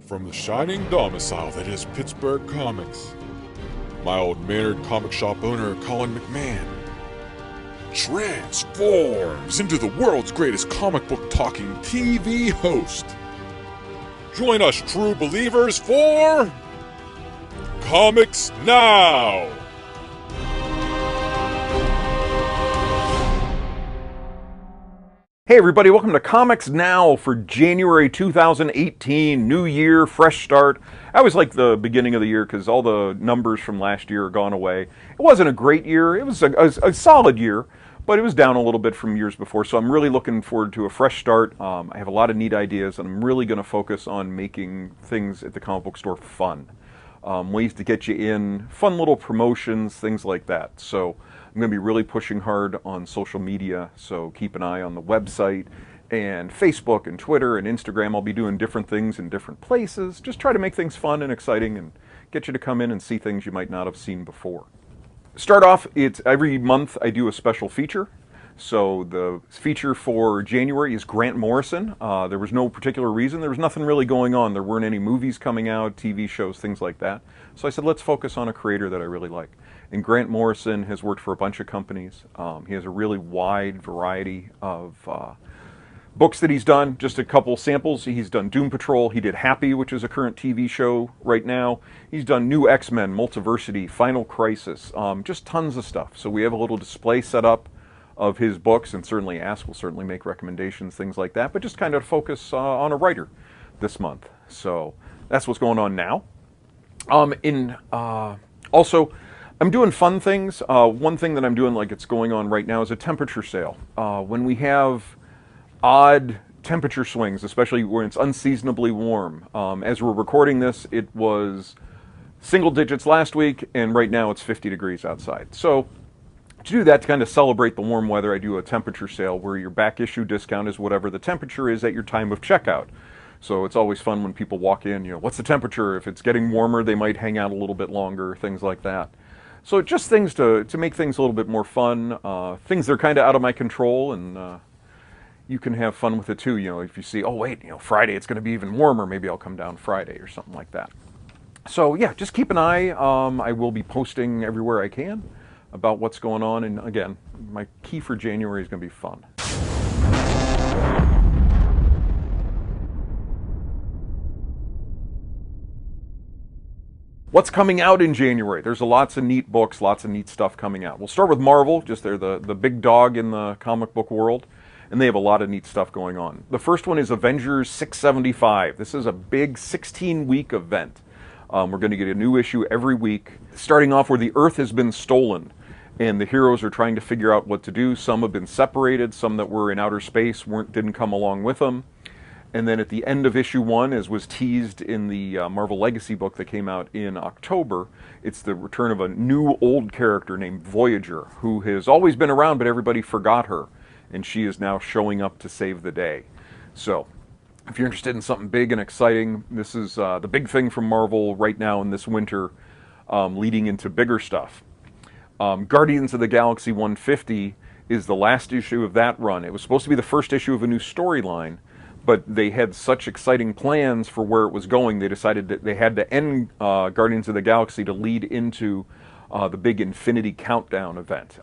From the shining domicile that is Pittsburgh Comics, my old mannered comic shop owner Colin McMahon transforms into the world's greatest comic book talking TV host. Join us true believers for Comics Now! Hey everybody, welcome to Comics Now for January 2018, new year, fresh start. I always like the beginning of the year because all the numbers from last year are gone away. It wasn't a great year, it was a solid year, but it was down a little bit from years before, so I'm really looking forward to a fresh start. I have a lot of neat ideas, and I'm really going to focus on making things at the comic book store fun. Ways to get you in, fun little promotions, things like that. So I'm going to be really pushing hard on social media, so keep an eye on the website and Facebook and Twitter and Instagram. I'll be doing different things in different places. Just try to make things fun and exciting and get you to come in and see things you might not have seen before. Start off, it's every month I do a special feature. So the feature for January is Grant Morrison. There was no particular reason. There was nothing really going on. There weren't any movies coming out, TV shows, things like that. So I said, let's focus on a creator that I really like. And Grant Morrison has worked for a bunch of companies. He has a really wide variety of books that he's done. Just a couple samples. He's done Doom Patrol. He did Happy, which is a current TV show right now. He's done New X-Men, Multiversity, Final Crisis, just tons of stuff. So we have a little display set up of his books, and certainly Ask will certainly make recommendations, things like that, but just kind of focus on a writer this month. So that's what's going on now. Also, I'm doing fun things. One thing that I'm doing, like it's going on right now, is a temperature sale. When we have odd temperature swings, especially when it's unseasonably warm. As we're recording this, it was single digits last week, and right now it's 50 degrees outside. So to do that, to kind of celebrate the warm weather, I do a temperature sale where your back issue discount is whatever the temperature is at your time of checkout. So it's always fun when people walk in, what's the temperature? If it's getting warmer, they might hang out a little bit longer, things like that. So just things to make things a little bit more fun, things that are kind of out of my control, and you can have fun with it too. If you see, oh wait, Friday it's going to be even warmer, maybe I'll come down Friday or something like that. So yeah, just keep an eye. I will be posting everywhere I can about what's going on, and again, my key for January is going to be fun. What's coming out in January? There's lots of neat books, lots of neat stuff coming out. We'll start with Marvel, just they're the big dog in the comic book world, and they have a lot of neat stuff going on. The first one is Avengers 675. This is a big 16-week event. We're going to get a new issue every week, starting off where the Earth has been stolen, and the heroes are trying to figure out what to do. Some have been separated, some that were in outer space didn't come along with them. And then at the end of issue 1, as was teased in the Marvel Legacy book that came out in October, it's the return of a new old character named Voyager, who has always been around, but everybody forgot her. And she is now showing up to save the day. So if you're interested in something big and exciting, this is the big thing from Marvel right now in this winter, leading into bigger stuff. Guardians of the Galaxy 150 is the last issue of that run. It was supposed to be the first issue of a new storyline, but they had such exciting plans for where it was going, they decided that they had to end Guardians of the Galaxy to lead into the big Infinity Countdown event.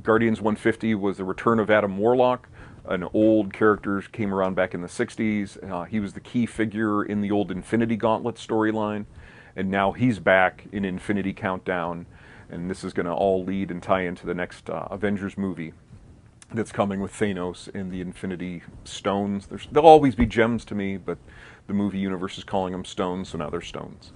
Guardians 150 was the return of Adam Warlock, an old character, came around back in the 60s. He was the key figure in the old Infinity Gauntlet storyline, and now he's back in Infinity Countdown, and this is going to all lead and tie into the next Avengers movie that's coming with Thanos and the Infinity Stones. They'll always be gems to me, but the movie universe is calling them stones, so now they're stones.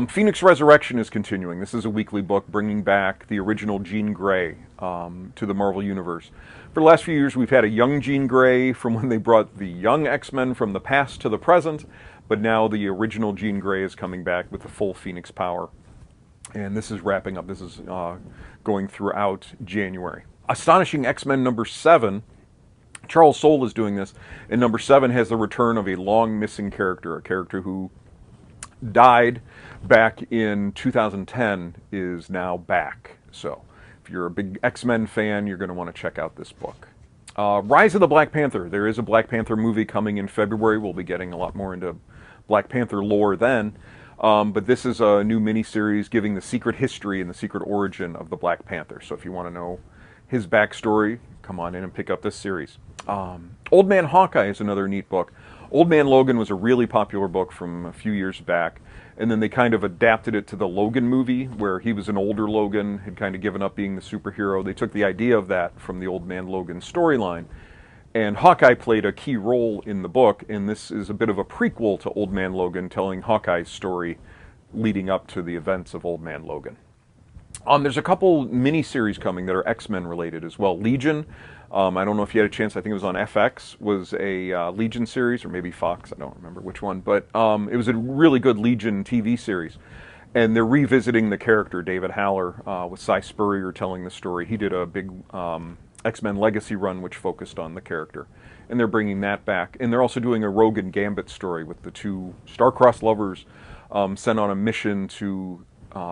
Phoenix Resurrection is continuing. This is a weekly book bringing back the original Jean Grey to the Marvel Universe. For the last few years, we've had a young Jean Grey from when they brought the young X-Men from the past to the present, but now the original Jean Grey is coming back with the full Phoenix power. And this is wrapping up. This is going throughout January. Astonishing X-Men number 7, Charles Soule is doing this, and number 7 has the return of a long missing character, a character who died back in 2010 is now back. So if you're a big X-Men fan, you're going to want to check out this book. Rise of the Black Panther. There is a Black Panther movie coming in February. We'll be getting a lot more into Black Panther lore then. But this is a new miniseries giving the secret history and the secret origin of the Black Panther. So if you want to know his backstory, come on in and pick up this series. Old Man Hawkeye is another neat book. Old Man Logan was a really popular book from a few years back, and then they kind of adapted it to the Logan movie, where he was an older Logan, had kind of given up being the superhero. They took the idea of that from the Old Man Logan storyline, and Hawkeye played a key role in the book, and this is a bit of a prequel to Old Man Logan, telling Hawkeye's story leading up to the events of Old Man Logan. There's a couple miniseries coming that are X-Men related as well. Legion, I don't know if you had a chance, I think it was on FX, was a Legion series, or maybe Fox, I don't remember which one, but it was a really good Legion TV series. And they're revisiting the character, David Haller, with Cy Spurrier telling the story. He did a big X-Men Legacy run which focused on the character. And they're bringing that back. And they're also doing a Rogue and Gambit story with the two star-crossed lovers sent on a mission to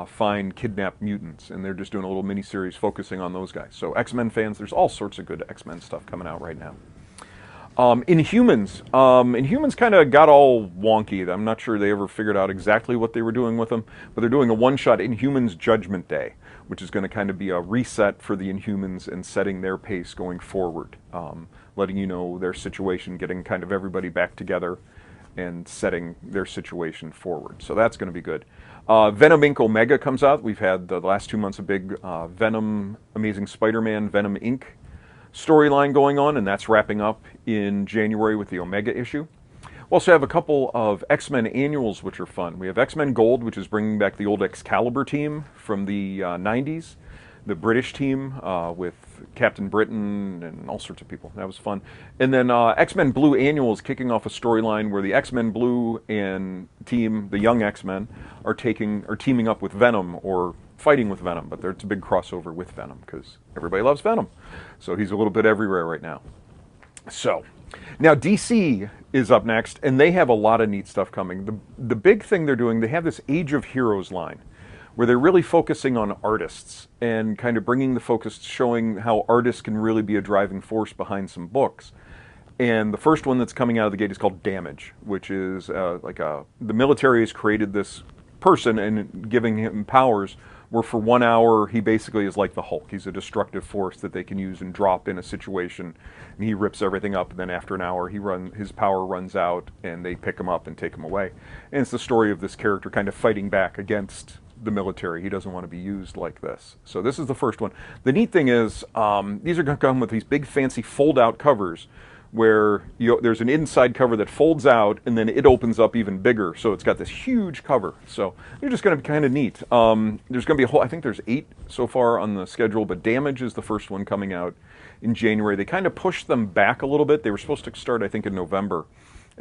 find kidnapped mutants, and they're just doing a little mini-series focusing on those guys. So X-Men fans, there's all sorts of good X-Men stuff coming out right now. Inhumans kind of got all wonky. I'm not sure they ever figured out exactly what they were doing with them, but they're doing a one-shot Inhumans Judgment Day, which is going to kind of be a reset for the Inhumans and setting their pace going forward, letting you know their situation, getting kind of everybody back together and setting their situation forward. So that's going to be good. Venom Inc. Omega comes out. We've had the last 2 months a big Venom, Amazing Spider-Man, Venom Inc. storyline going on, and that's wrapping up in January with the Omega issue. We also have a couple of X-Men annuals which are fun. We have X-Men Gold, which is bringing back the old Excalibur team from the 90s. The British team with Captain Britain and all sorts of people. That was fun. And then X-Men Blue Annual is kicking off a storyline where the X-Men Blue and team, the Young X-Men, are teaming up with Venom, or fighting with Venom, but it's a big crossover with Venom because everybody loves Venom. So he's a little bit everywhere right now. So now DC is up next, and they have a lot of neat stuff coming. The big thing they're doing, they have this Age of Heroes line, where they're really focusing on artists and kind of bringing the focus, showing how artists can really be a driving force behind some books. And the first one that's coming out of the gate is called Damage, which is the military has created this person and giving him powers where for 1 hour he basically is like the Hulk. He's a destructive force that they can use and drop in a situation, and he rips everything up, and then after an hour his power runs out and they pick him up and take him away. And it's the story of this character kind of fighting back against the military. He doesn't want to be used like this. So this is the first one. The neat thing is these are going to come with these big fancy fold-out covers where there's an inside cover that folds out and then it opens up even bigger. So it's got this huge cover. So they're just going to be kind of neat. There's going to be a whole, I think there's 8 so far on the schedule, but Damage is the first one coming out in January. They kind of pushed them back a little bit. They were supposed to start, I think, in November.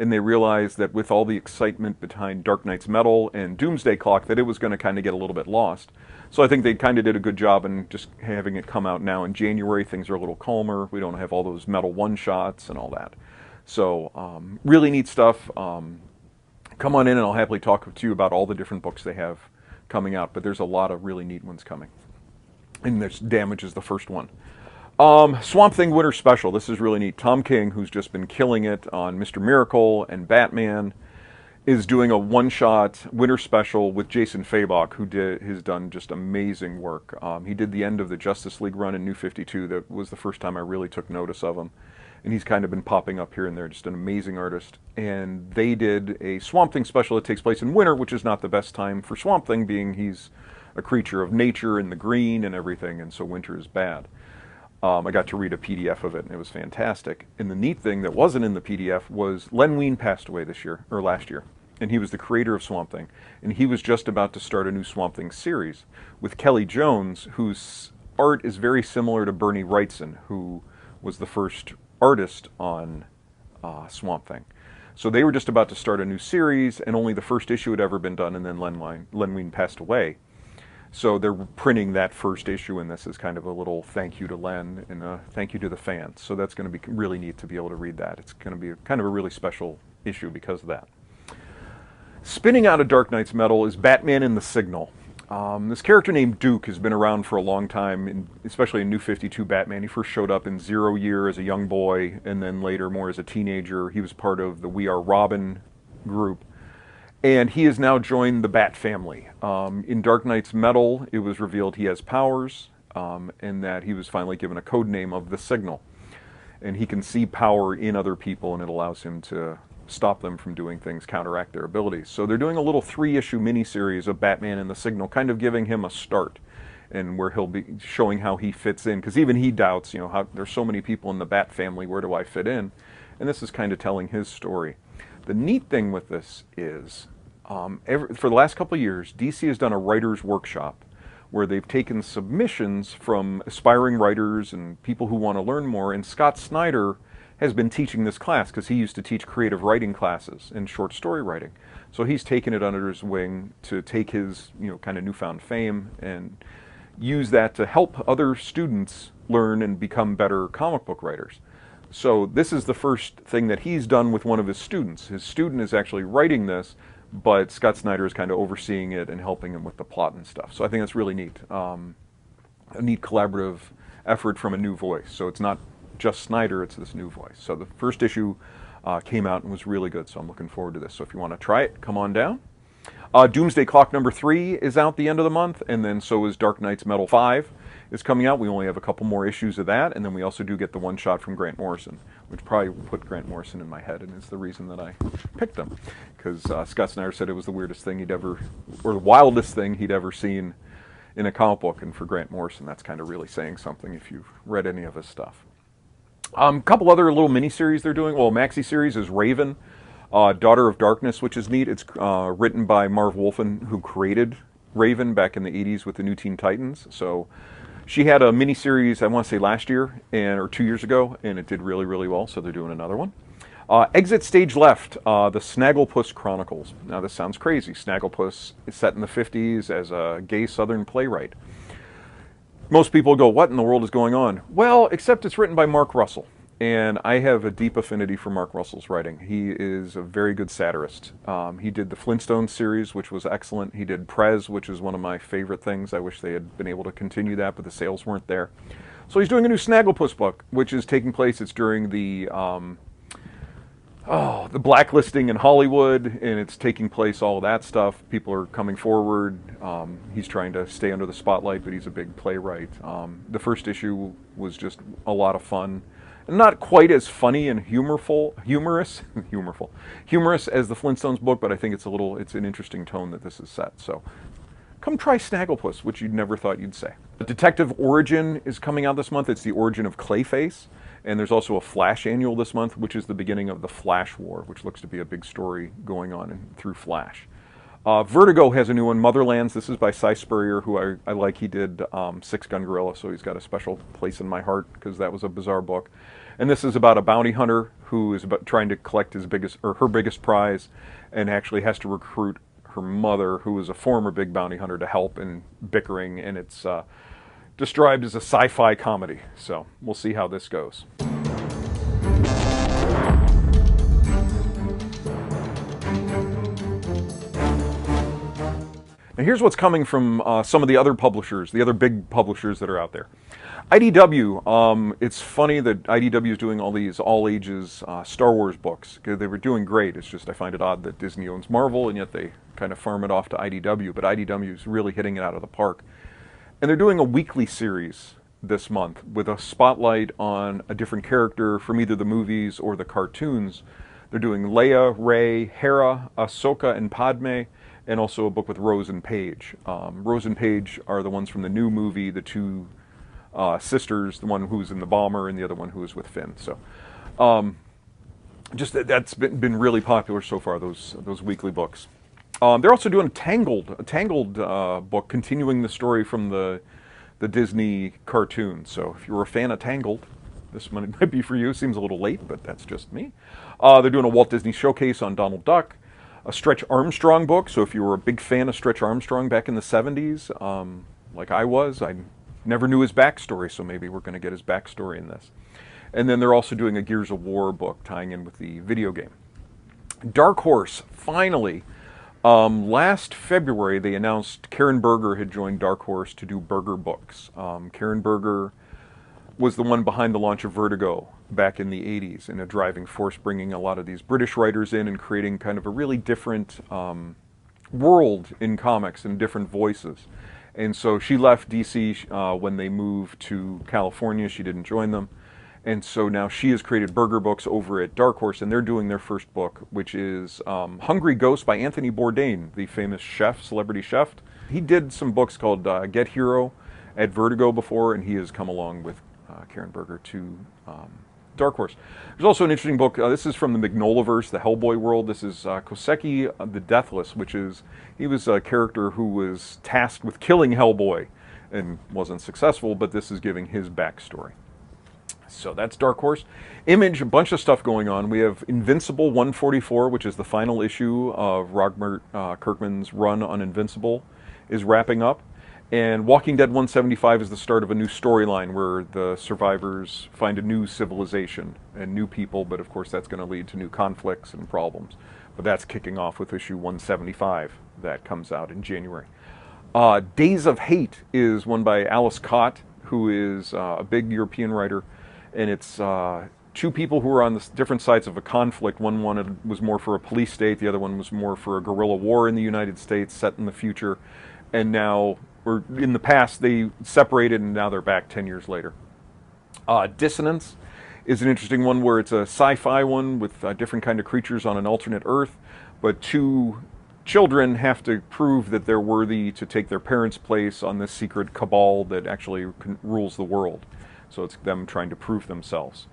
And they realized that with all the excitement behind Dark Knight's Metal and Doomsday Clock, that it was going to kind of get a little bit lost. So I think they kind of did a good job in just having it come out now in January. Things are a little calmer. We don't have all those Metal one-shots and all that. So really neat stuff. Come on in and I'll happily talk to you about all the different books they have coming out. But there's a lot of really neat ones coming. And there's Damage is the first one. Swamp Thing Winter Special. This is really neat. Tom King, who's just been killing it on Mr. Miracle and Batman, is doing a one-shot Winter Special with Jason Fabok, who has done just amazing work. He did the end of the Justice League run in New 52. That was the first time I really took notice of him. And he's kind of been popping up here and there, just an amazing artist. And they did a Swamp Thing special that takes place in winter, which is not the best time for Swamp Thing, being he's a creature of nature and the green and everything, and so winter is bad. I got to read a PDF of it, and it was fantastic. And the neat thing that wasn't in the PDF was Len Wein passed away last year, and he was the creator of Swamp Thing. And he was just about to start a new Swamp Thing series with Kelly Jones, whose art is very similar to Bernie Wrightson, who was the first artist on Swamp Thing. So they were just about to start a new series, and only the first issue had ever been done, and then Len Wein passed away. So they're printing that first issue in this as kind of a little thank you to Len and a thank you to the fans. So that's going to be really neat to be able to read that. It's going to be kind of a really special issue because of that. Spinning out of Dark Knight's Metal is Batman and the Signal. This character named Duke has been around for a long time, especially in New 52 Batman. He first showed up in Zero Year as a young boy, and then later more as a teenager. He was part of the We Are Robin group. And he has now joined the Bat family. In Dark Knight's Metal, it was revealed he has powers, and that he was finally given a code name of the Signal. And he can see power in other people, and it allows him to stop them from doing things, counteract their abilities. So they're doing a little 3-issue miniseries of Batman and the Signal, kind of giving him a start, and where he'll be showing how he fits in, because even he doubts, how there's so many people in the Bat family, where do I fit in? And this is kind of telling his story. The neat thing with this is, for the last couple of years, DC has done a writer's workshop where they've taken submissions from aspiring writers and people who want to learn more, and Scott Snyder has been teaching this class because he used to teach creative writing classes and short story writing. So he's taken it under his wing to take his, kind of newfound fame and use that to help other students learn and become better comic book writers. So this is the first thing that he's done with one of his students. His student is actually writing this, but Scott Snyder is kind of overseeing it and helping him with the plot and stuff. So I think that's really neat. A neat collaborative effort from a new voice. So it's not just Snyder, it's this new voice. So the first issue came out and was really good, so I'm looking forward to this. So if you want to try it, come on down. Doomsday Clock number 3 is out the end of the month, and then so is Dark Knight's Metal 5 is coming out. We only have a couple more issues of that, and then we also do get the one-shot from Grant Morrison, which probably put Grant Morrison in my head, and is the reason that I picked him. Because Scott Snyder said it was the weirdest thing he'd ever, or the wildest thing he'd ever seen in a comic book, and for Grant Morrison, that's kind of really saying something if you've read any of his stuff. A couple other little mini-series they're doing. Well, maxi-series is Raven, Daughter of Darkness, which is neat. It's written by Marv Wolfman, who created Raven back in the 80s with the New Teen Titans. So she had a mini-series, I want to say last year, or 2 years ago, and it did really, really well, so they're doing another one. Exit Stage Left, the Snagglepuss Chronicles. Now, this sounds crazy. Snagglepuss is set in the 50s as a gay Southern playwright. Most people go, what in the world is going on? Well, except it's written by Mark Russell. And I have a deep affinity for Mark Russell's writing. He is a very good satirist. He did the Flintstones series, which was excellent. He did Prez, which is one of my favorite things. I wish they had been able to continue that, but the sales weren't there. So he's doing a new Snagglepuss book, which is taking place, it's during the blacklisting in Hollywood, and it's taking place, all of that stuff. People are coming forward. He's trying to stay under the spotlight, but he's a big playwright. The first issue was just a lot of fun. Not quite as funny and humorous as the Flintstones book, but I think it's an interesting tone that this is set. So come try Snagglepuss, which you'd never thought you'd say. Detective Origin is coming out this month. It's the origin of Clayface. And there's also a Flash annual this month, which is the beginning of the Flash War, which looks to be a big story going on through Flash. Vertigo has a new one, Motherlands. This is by Cy Spurrier, who I like. He did Six Gun Gorilla, so he's got a special place in my heart because that was a bizarre book. And this is about a bounty hunter who is trying to collect her biggest prize, and actually has to recruit her mother, who is a former big bounty hunter, to help in bickering, and it's described as a sci-fi comedy. So we'll see how this goes. Now here's what's coming from some of the other publishers, the other big publishers that are out there. IDW, it's funny that IDW is doing all these all-ages Star Wars books. They were doing great. It's just I find it odd that Disney owns Marvel, and yet they kind of farm it off to IDW. But IDW is really hitting it out of the park. And they're doing a weekly series this month with a spotlight on a different character from either the movies or the cartoons. They're doing Leia, Rey, Hera, Ahsoka, and Padme, and also a book with Rose and Paige. Rose and Paige are the ones from the new movie, the two sisters, the one who's in the bomber and the other one who is with Finn. So just that's been really popular so far, those weekly books. They're also doing a Tangled book, continuing the story from the Disney cartoon. So if you're a fan of Tangled, this might be for you. Seems a little late, but that's just me. They're doing a Walt Disney Showcase on Donald Duck, a Stretch Armstrong book. So if you were a big fan of Stretch Armstrong back in the 70s, like I was, I never knew his backstory, so maybe we're going to get his backstory in this. And then they're also doing a Gears of War book tying in with the video game. Dark Horse finally Last February, they announced Karen Berger had joined Dark Horse to do Berger Books. Karen Berger was the one behind the launch of Vertigo back in the 80s, and a driving force bringing a lot of these British writers in and creating kind of a really different world in comics and different voices. And so she left DC when they moved to California. She didn't join them. And so now she has created Berger Books over at Dark Horse, and they're doing their first book, which is Hungry Ghost by Anthony Bourdain, the famous chef, celebrity chef. He did some books called Get Hero at Vertigo before, and he has come along with Karen Berger to Dark Horse. There's also an interesting book. This is from the Mignolaverse, the Hellboy world. This is Koseki the Deathless, he was a character who was tasked with killing Hellboy and wasn't successful, but this is giving his backstory. So that's Dark Horse. Image, a bunch of stuff going on. We have Invincible 144, which is the final issue of Robert Kirkman's run on Invincible, is wrapping up. And Walking Dead 175 is the start of a new storyline where the survivors find a new civilization and new people, but of course that's going to lead to new conflicts and problems. But that's kicking off with issue 175 that comes out in January. Days of Hate is one by Alice Cott, who is a big European writer. And it's two people who are on different sides of a conflict. One was more for a police state, the other one was more for a guerrilla war in the United States set in the future. And now, or in the past, they separated and now they're back 10 years later. Dissonance is an interesting one where it's a sci-fi one with different kind of creatures on an alternate Earth, but two children have to prove that they're worthy to take their parents' place on this secret cabal that actually rules the world. So it's them trying to prove themselves.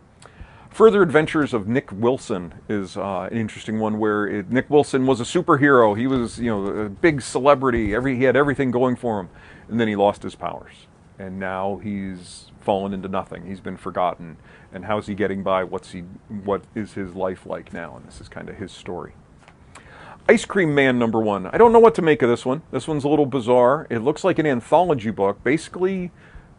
Further Adventures of Nick Wilson is an interesting one where Nick Wilson was a superhero. He was, a big celebrity. He had everything going for him, and then he lost his powers, and now he's fallen into nothing. He's been forgotten, and how's he getting by? What is his life like now? And this is kind of his story. Ice Cream Man #1. I don't know what to make of this one. This one's a little bizarre. It looks like an anthology book, basically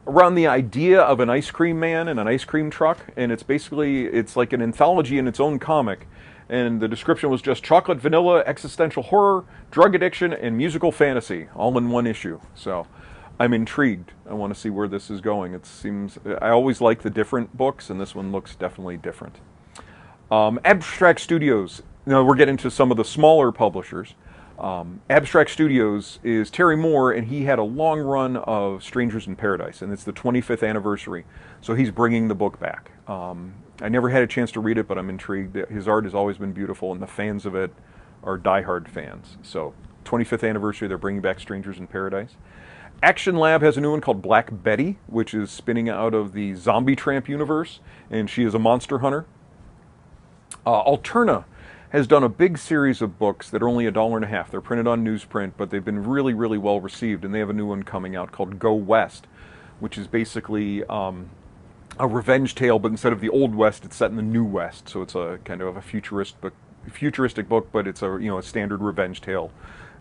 around the idea of an ice cream man and an ice cream truck, and it's like an anthology in its own comic, and the description was just chocolate, vanilla, existential horror, drug addiction, and musical fantasy, all in one issue. So I'm intrigued. I want to see where this is going. I always like the different books, and this one looks definitely different. Abstract Studios. Now we're getting to some of the smaller publishers. Abstract Studios is Terry Moore, and he had a long run of Strangers in Paradise, and it's the 25th anniversary, so he's bringing the book back. I never had a chance to read it, but I'm intrigued. His art has always been beautiful, and the fans of it are diehard fans. So 25th anniversary, they're bringing back Strangers in Paradise. Action Lab has a new one called Black Betty, which is spinning out of the Zombie Tramp universe, and she is a monster hunter. Alterna has done a big series of books that are only $1.50. They're printed on newsprint, but they've been really, really well received, and they have a new one coming out called Go West, which is basically a revenge tale, but instead of the Old West, it's set in the New West. So it's a kind of a futuristic book, but it's a standard revenge tale.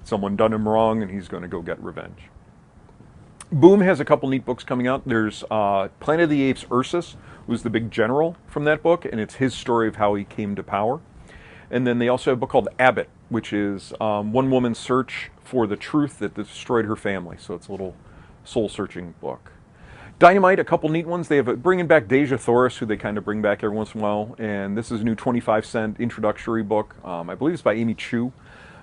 Someone done him wrong, and he's going to go get revenge. Boom has a couple neat books coming out. There's Planet of the Apes Ursus, who's the big general from that book, and it's his story of how he came to power. And then they also have a book called Abbott, which is one woman's search for the truth that destroyed her family. So it's a little soul-searching book. Dynamite, a couple neat ones. They have bringing back Deja Thoris, who they kind of bring back every once in a while. And this is a new 25-cent introductory book. I believe it's by Amy Chu.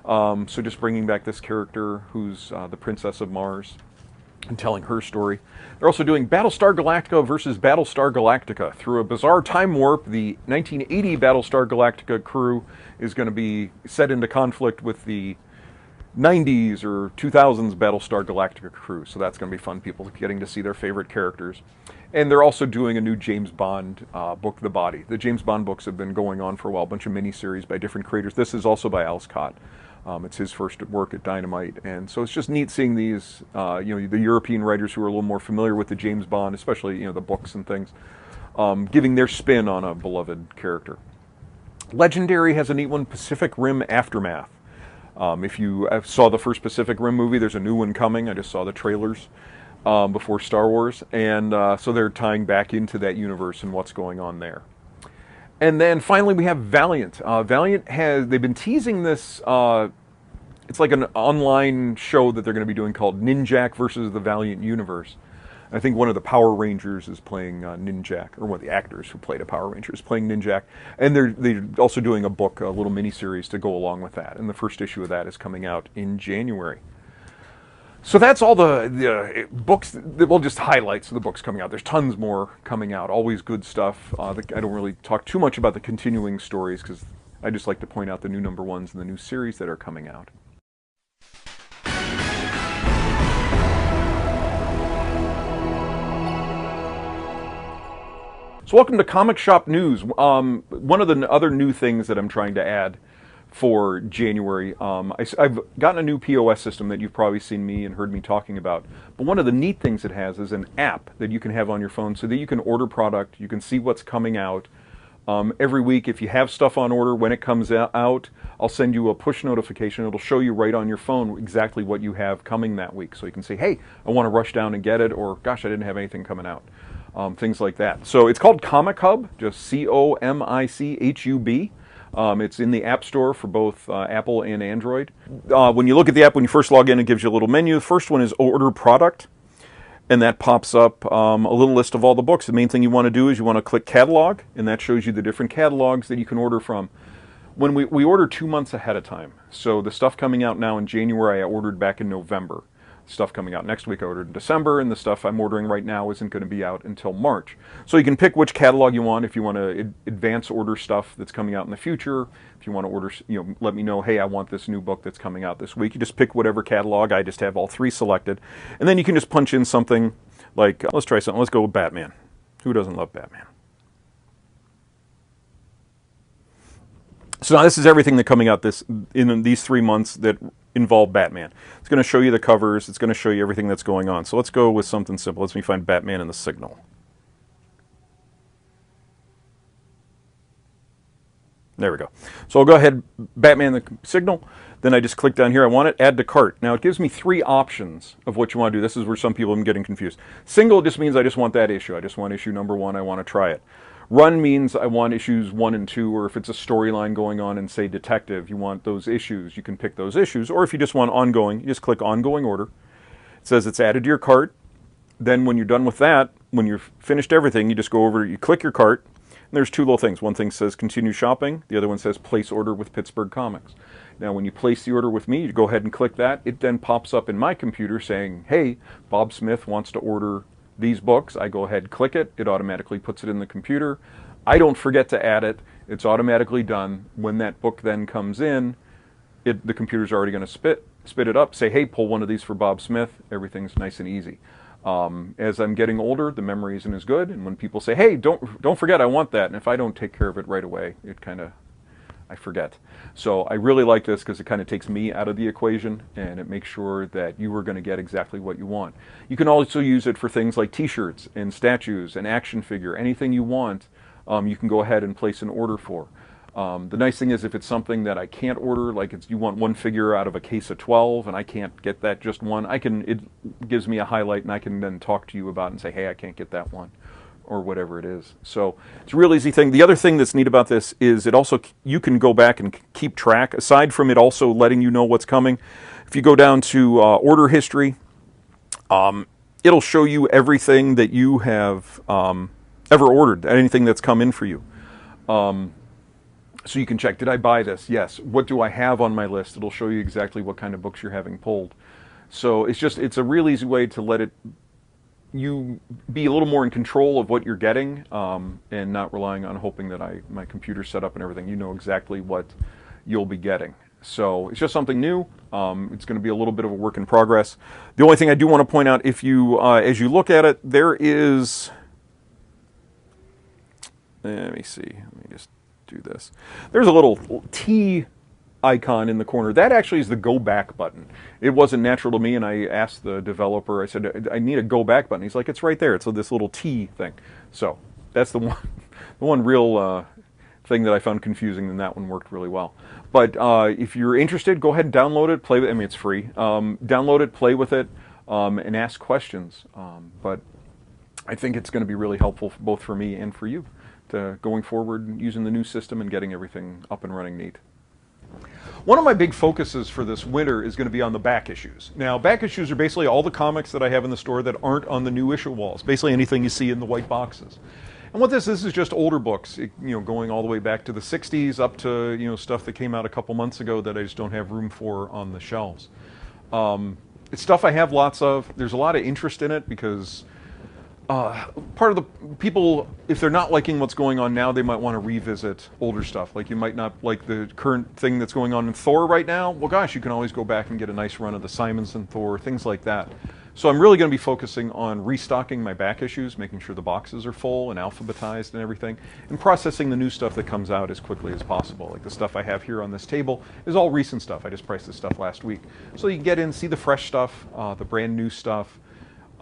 So just bringing back this character who's the Princess of Mars and telling her story. They're also doing Battlestar Galactica versus Battlestar Galactica. Through a bizarre time warp, the 1980 Battlestar Galactica crew is going to be set into conflict with the 90s or 2000s Battlestar Galactica crew. So that's going to be fun, people getting to see their favorite characters. And they're also doing a new James Bond book, The Body. The James Bond books have been going on for a while, a bunch of miniseries by different creators. This is also by Alice Cott. It's his first work at Dynamite, and so it's just neat seeing these, the European writers who are a little more familiar with the James Bond, especially the books and things, giving their spin on a beloved character. Legendary has a neat one, Pacific Rim Aftermath. If you saw the first Pacific Rim movie, there's a new one coming. I just saw the trailers before Star Wars, and so they're tying back into that universe and what's going on there. And then finally we have Valiant. Valiant they've been teasing this it's like an online show that they're going to be doing called Ninjak versus the Valiant Universe. I think one of the Power Rangers is playing Ninjak, or one of the actors who played a Power Ranger is playing Ninjak. And they're also doing a book, a little mini-series to go along with that. And the first issue of that is coming out in January. So that's all the books, well, just highlights of the books coming out. There's tons more coming out, always good stuff. I don't really talk too much about the continuing stories because I just like to point out the new number ones and the new series that are coming out. So welcome to Comic Shop News. One of the other new things that I'm trying to add for January, I've gotten a new POS system that you've probably seen me and heard me talking about. But one of the neat things it has is an app that you can have on your phone so that you can order product, you can see what's coming out. Every week, if you have stuff on order, when it comes out, I'll send you a push notification. It'll show you right on your phone exactly what you have coming that week. So you can say, hey, I want to rush down and get it, or gosh, I didn't have anything coming out. Things like that. So it's called Comic Hub, just COMICHUB. It's in the App Store for both Apple and Android. When you look at the app, when you first log in, it gives you a little menu. The first one is Order Product, and that pops up a little list of all the books. The main thing you want to do is you want to click Catalog, and that shows you the different catalogs that you can order from. When we order 2 months ahead of time, so the stuff coming out now in January, I ordered back in November. Stuff coming out next week I ordered in December, and the stuff I'm ordering right now isn't going to be out until March. So you can pick which catalog you want if you want to advance order stuff that's coming out in the future. If you want to order, let me know, hey, I want this new book that's coming out this week. You just pick whatever catalog. I just have all 3 selected. And then you can just punch in something like, let's try something. Let's go with Batman. Who doesn't love Batman? So now this is everything that's coming out in these 3 months that involve Batman. It's going to show you the covers. It's going to show you everything that's going on. So let's go with something simple. Let me find Batman and the Signal. There we go. So I'll go ahead, Batman and the Signal. Then I just click down here. I want it, add to cart. Now it gives me 3 options of what you want to do. This is where some people are getting confused. Single just means I just want that issue. I just want issue number 1. I want to try it. Run means I want issues 1 and 2, or if it's a storyline going on in, say, Detective, you want those issues, you can pick those issues. Or if you just want ongoing, you just click Ongoing Order. It says it's added to your cart. Then when you're done with that, when you've finished everything, you just go over, you click your cart, and there's 2 little things. One thing says Continue Shopping. The other one says Place Order with Pittsburgh Comics. Now when you place the order with me, you go ahead and click that. It then pops up in my computer saying, hey, Bob Smith wants to order these books. I go ahead, click it. It automatically puts it in the computer. I don't forget to add it. It's automatically done. When that book then comes in, the computer's already going to spit it up. Say, hey, pull one of these for Bob Smith. Everything's nice and easy. As I'm getting older, the memory isn't as good. And when people say, hey, don't forget, I want that. And if I don't take care of it right away, I forget. So I really like this because it kind of takes me out of the equation, and it makes sure that you are going to get exactly what you want. You can also use it for things like t-shirts and statues and action figure. Anything you want, you can go ahead and place an order for. The nice thing is if it's something that I can't order, like you want 1 figure out of a case of 12 and I can't get that just 1, it gives me a highlight and I can then talk to you about it and say, hey, I can't get that 1. Or whatever it is. So it's a real easy thing. The other thing that's neat about this is you can go back and keep track, aside from it also letting you know what's coming. If you go down to order history, it'll show you everything that you have ever ordered, anything that's come in for you. So you can check, did I buy this? Yes. What do I have on my list? It'll show you exactly what kind of books you're having pulled. So it's a real easy way to let you be a little more in control of what you're getting, and not relying on hoping that my computer's set up and everything. You know exactly what you'll be getting. So it's just something new. It's going to be a little bit of a work in progress. The only thing I do want to point out, if you, as you look at it, there is, let me see, let me just do this. There's a little T icon in the corner. That actually is the go back button. It wasn't natural to me, and I asked the developer, I said, I need a go back button. He's like, it's right there. It's this little T thing. So that's the one real thing that I found confusing, and that one worked really well. But if you're interested, go ahead and download it, play with it. I mean, it's free. Download it, play with it, and ask questions. But I think it's going to be really helpful both for me and for you to going forward using the new system and getting everything up and running neat. One of my big focuses for this winter is going to be on the back issues. Now, back issues are basically all the comics that I have in the store that aren't on the new issue walls. Basically anything you see in the white boxes. And what this is just older books, going all the way back to the 60s up to, stuff that came out a couple months ago that I just don't have room for on the shelves. It's stuff I have lots of. There's a lot of interest in it because part of the people, if they're not liking what's going on now, they might want to revisit older stuff. Like you might not like the current thing that's going on in Thor right now. Well, gosh, you can always go back and get a nice run of the Simonson Thor, things like that. So I'm really going to be focusing on restocking my back issues, making sure the boxes are full and alphabetized and everything, and processing the new stuff that comes out as quickly as possible. Like the stuff I have here on this table is all recent stuff. I just priced this stuff last week. So you can get in, see the fresh stuff, the brand new stuff.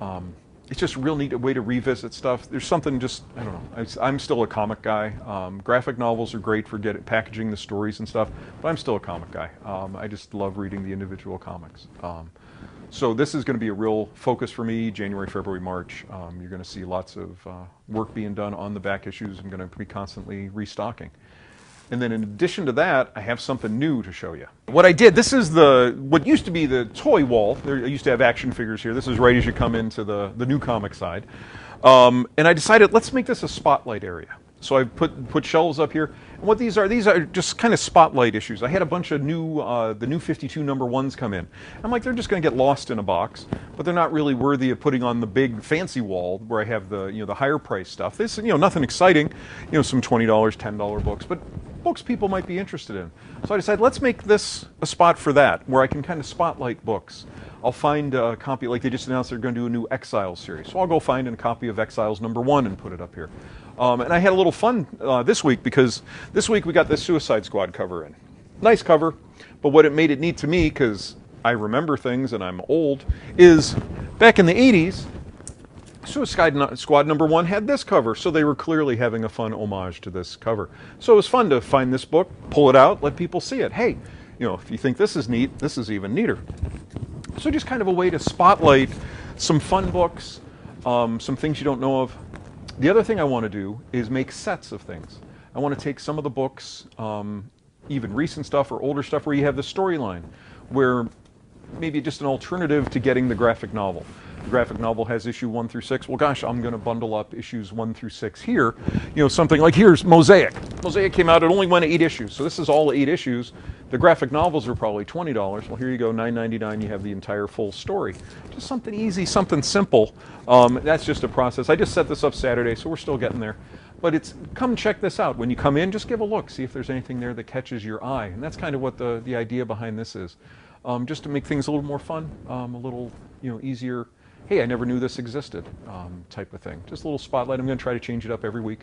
It's just a real neat way to revisit stuff. There's something just, I don't know, I'm still a comic guy. Graphic novels are great for packaging the stories and stuff, but I'm still a comic guy. I just love reading the individual comics. So this is going to be a real focus for me, January, February, March. You're going to see lots of work being done on the back issues. I'm going to be constantly restocking. And then in addition to that, I have something new to show you. What I did, this is what used to be the toy wall. I used to have action figures here. This is right as you come into the new comic side. And I decided, let's make this a spotlight area. So I've put shelves up here. And what these are just kind of spotlight issues. I had a bunch of the new 52 number ones come in. I'm like, they're just going to get lost in a box, but they're not really worthy of putting on the big fancy wall where I have the higher price stuff. This, nothing exciting, some $20, $10 books, but books people might be interested in. So I decided, let's make this a spot for that, where I can kind of spotlight books. I'll find a copy, like they just announced they're going to do a new Exiles series. So I'll go find a copy of Exiles #1 and put it up here. And I had a little fun this week because this week we got this Suicide Squad cover in. Nice cover, but what it made it neat to me, because I remember things and I'm old, is back in the 80s, Suicide Squad #1 had this cover, so they were clearly having a fun homage to this cover. So it was fun to find this book, pull it out, let people see it. Hey, if you think this is neat, this is even neater. So just kind of a way to spotlight some fun books, some things you don't know of. The other thing I want to do is make sets of things. I want to take some of the books, even recent stuff or older stuff where you have the storyline, where maybe just an alternative to getting the graphic novel. The graphic novel has issue 1 through 6. Well, gosh, I'm going to bundle up issues 1 through 6 here. Something like here's Mosaic. Mosaic came out, it only went 8 issues. So this is all 8 issues. The graphic novels are probably $20. Well, here you go, $9.99. You have the entire full story. Just something easy, something simple. That's just a process. I just set this up Saturday, so we're still getting there. But come check this out. When you come in, just give a look. See if there's anything there that catches your eye. And that's kind of what the idea behind this is. Just to make things a little more fun, a little easier. Hey, I never knew this existed, type of thing. Just a little spotlight. I'm going to try to change it up every week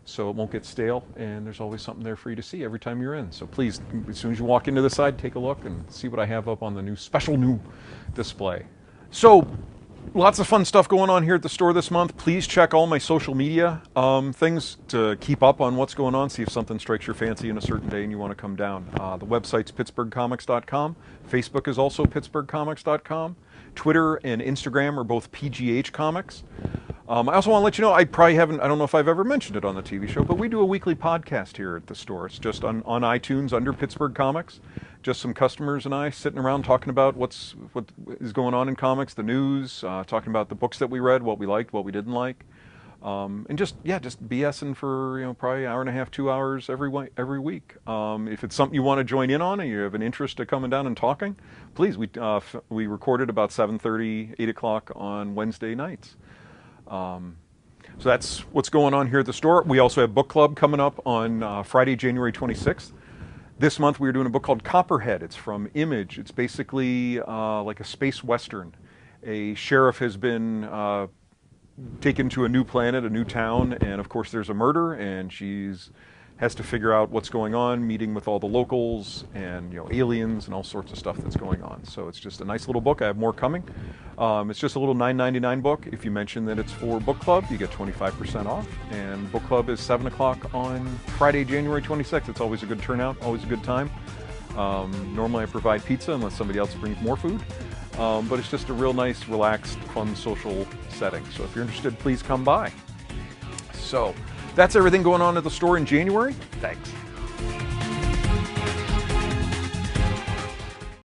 so it won't get stale, and there's always something there for you to see every time you're in. So please, as soon as you walk into the side, take a look and see what I have up on the special new display. So lots of fun stuff going on here at the store this month. Please check all my social media things to keep up on what's going on, see if something strikes your fancy in a certain day and you want to come down. The website's pittsburghcomics.com. Facebook is also pittsburghcomics.com. Twitter and Instagram are both PGH Comics. I also want to let you know, I don't know if I've ever mentioned it on the TV show, but we do a weekly podcast here at the store. It's just on iTunes under Pittsburgh Comics. Just some customers and I sitting around talking about what is going on in comics, the news, talking about the books that we read, what we liked, what we didn't like. And just BSing for probably an hour and a half, 2 hours every week. If it's something you want to join in on and you have an interest in coming down and talking, please. We recorded about 7:30, 8 o'clock on Wednesday nights. So that's what's going on here at the store. We also have book club coming up on Friday, January 26th. This month we're doing a book called Copperhead. It's from Image. It's basically like a space western. A sheriff has been taken to a new planet, a new town, and of course there's a murder, and she's has to figure out what's going on, meeting with all the locals and aliens and all sorts of stuff that's going on. So it's just a nice little book. I have more coming. It's just a little $9.99 book. If you mention that it's for book club, you get 25% off. And book club is 7 o'clock on Friday, January 26th. It's always a good turnout, always a good time. Normally I provide pizza unless somebody else brings more food. But it's just a real nice, relaxed, fun social setting. So if you're interested, please come by. So that's everything going on at the store in January. Thanks.